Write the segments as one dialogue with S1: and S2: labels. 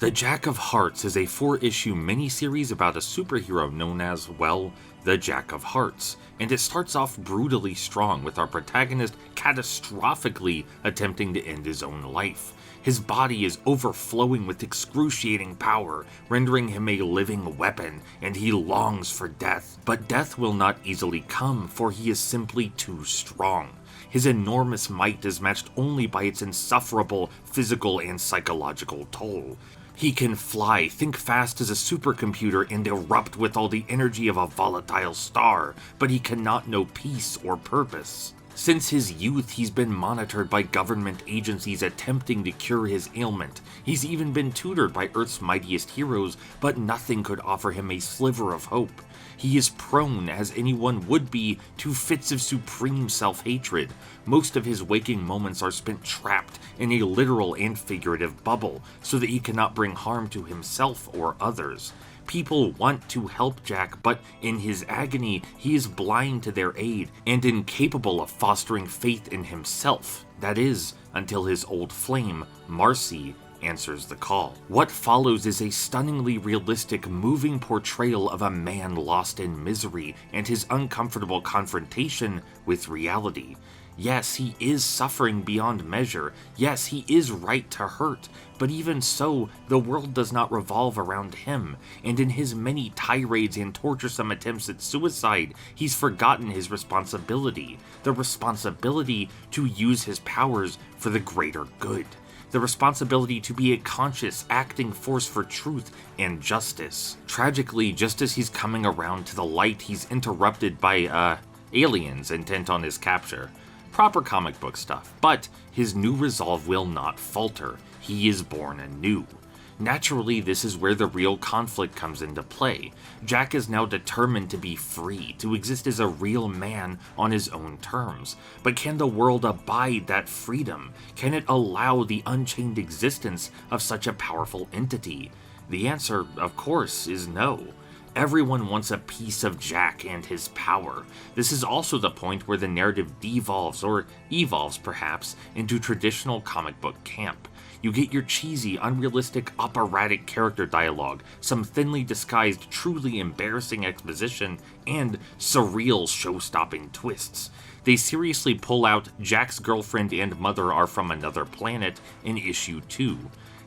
S1: The Jack of Hearts is a 4-issue miniseries about a superhero known as, well, the Jack of Hearts, and it starts off brutally strong with our protagonist catastrophically attempting to end his own life. His body is overflowing with excruciating power, rendering him a living weapon, and he longs for death. But death will not easily come, for he is simply too strong. His enormous might is matched only by its insufferable physical and psychological toll. He can fly, think fast as a supercomputer, and erupt with all the energy of a volatile star, but he cannot know peace or purpose. Since his youth, he's been monitored by government agencies attempting to cure his ailment. He's even been tutored by Earth's mightiest heroes, but nothing could offer him a sliver of hope. He is prone, as anyone would be, to fits of supreme self-hatred. Most of his waking moments are spent trapped in a literal and figurative bubble, so that he cannot bring harm to himself or others. People want to help Jack, but in his agony, he is blind to their aid and incapable of fostering faith in himself. That is, until his old flame, Marcy, answers the call. What follows is a stunningly realistic, moving portrayal of a man lost in misery and his uncomfortable confrontation with reality. Yes, he is suffering beyond measure. Yes, he is right to hurt. But even so, the world does not revolve around him, and in his many tirades and torturesome attempts at suicide, he's forgotten his responsibility. The responsibility to use his powers for the greater good. The responsibility to be a conscious, acting force for truth and justice. Tragically, just as he's coming around to the light, he's interrupted by, aliens intent on his capture. Proper comic book stuff, but his new resolve will not falter. He is born anew. Naturally, this is where the real conflict comes into play. Jack is now determined to be free, to exist as a real man on his own terms. But can the world abide that freedom? Can it allow the unchained existence of such a powerful entity? The answer, of course, is no. Everyone wants a piece of Jack and his power. This is also the point where the narrative devolves, or evolves perhaps, into traditional comic book camp. You get your cheesy, unrealistic, operatic character dialogue, some thinly disguised, truly embarrassing exposition, and surreal show-stopping twists. They seriously pull out Jack's girlfriend and mother are from another planet in issue 2.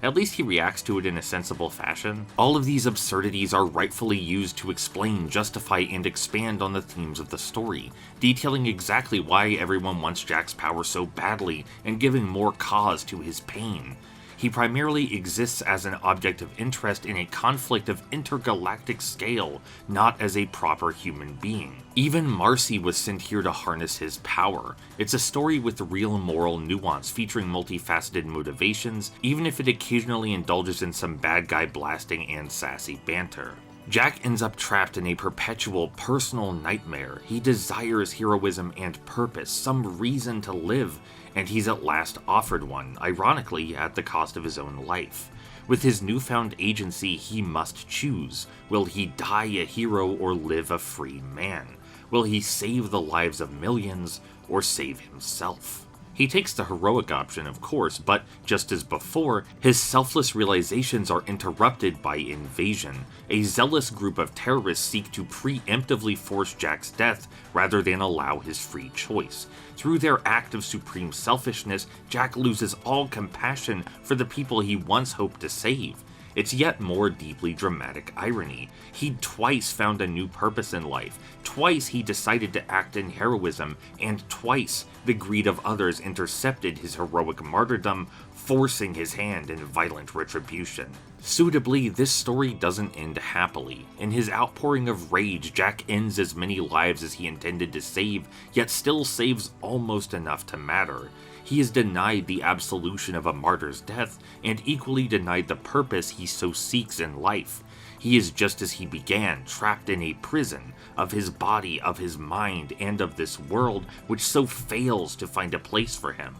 S1: At least he reacts to it in a sensible fashion. All of these absurdities are rightfully used to explain, justify, and expand on the themes of the story, detailing exactly why everyone wants Jack's power so badly and giving more cause to his pain. He primarily exists as an object of interest in a conflict of intergalactic scale, not as a proper human being. Even Marcy was sent here to harness his power. It's a story with real moral nuance, featuring multifaceted motivations, even if it occasionally indulges in some bad guy blasting and sassy banter. Jack ends up trapped in a perpetual personal nightmare. He desires heroism and purpose, some reason to live, and he's at last offered one, ironically at the cost of his own life. With his newfound agency, he must choose. Will he die a hero or live a free man? Will he save the lives of millions or save himself? He takes the heroic option, of course, but just as before, his selfless realizations are interrupted by invasion. A zealous group of terrorists seek to preemptively force Jack's death rather than allow his free choice. Through their act of supreme selfishness, Jack loses all compassion for the people he once hoped to save. It's yet more deeply dramatic irony. He'd twice found a new purpose in life, twice he decided to act in heroism, and twice the greed of others intercepted his heroic martyrdom, forcing his hand in violent retribution. Suitably, this story doesn't end happily. In his outpouring of rage, Jack ends as many lives as he intended to save, yet still saves almost enough to matter. He is denied the absolution of a martyr's death, and equally denied the purpose he so seeks in life. He is just as he began, trapped in a prison of his body, of his mind, and of this world which so fails to find a place for him.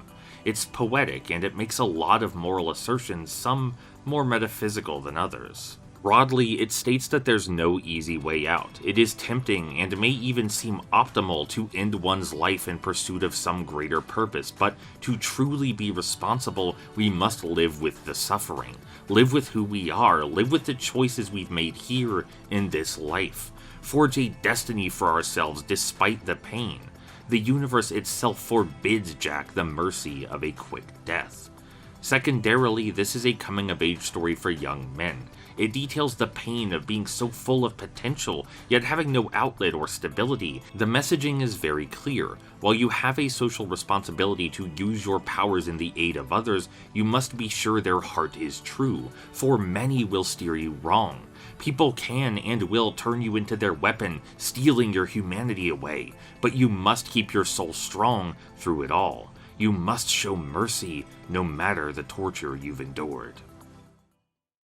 S1: It's poetic, and it makes a lot of moral assertions, some more metaphysical than others. Broadly, it states that there's no easy way out. It is tempting and may even seem optimal to end one's life in pursuit of some greater purpose, but to truly be responsible, we must live with the suffering. Live with who we are, live with the choices we've made here in this life. Forge a destiny for ourselves despite the pain. The universe itself forbids Jack the mercy of a quick death. Secondarily, this is a coming-of-age story for young men. It details the pain of being so full of potential, yet having no outlet or stability. The messaging is very clear. While you have a social responsibility to use your powers in the aid of others, you must be sure their heart is true, for many will steer you wrong. People can and will turn you into their weapon, stealing your humanity away, but you must keep your soul strong through it all. You must show mercy, no matter the torture you've endured.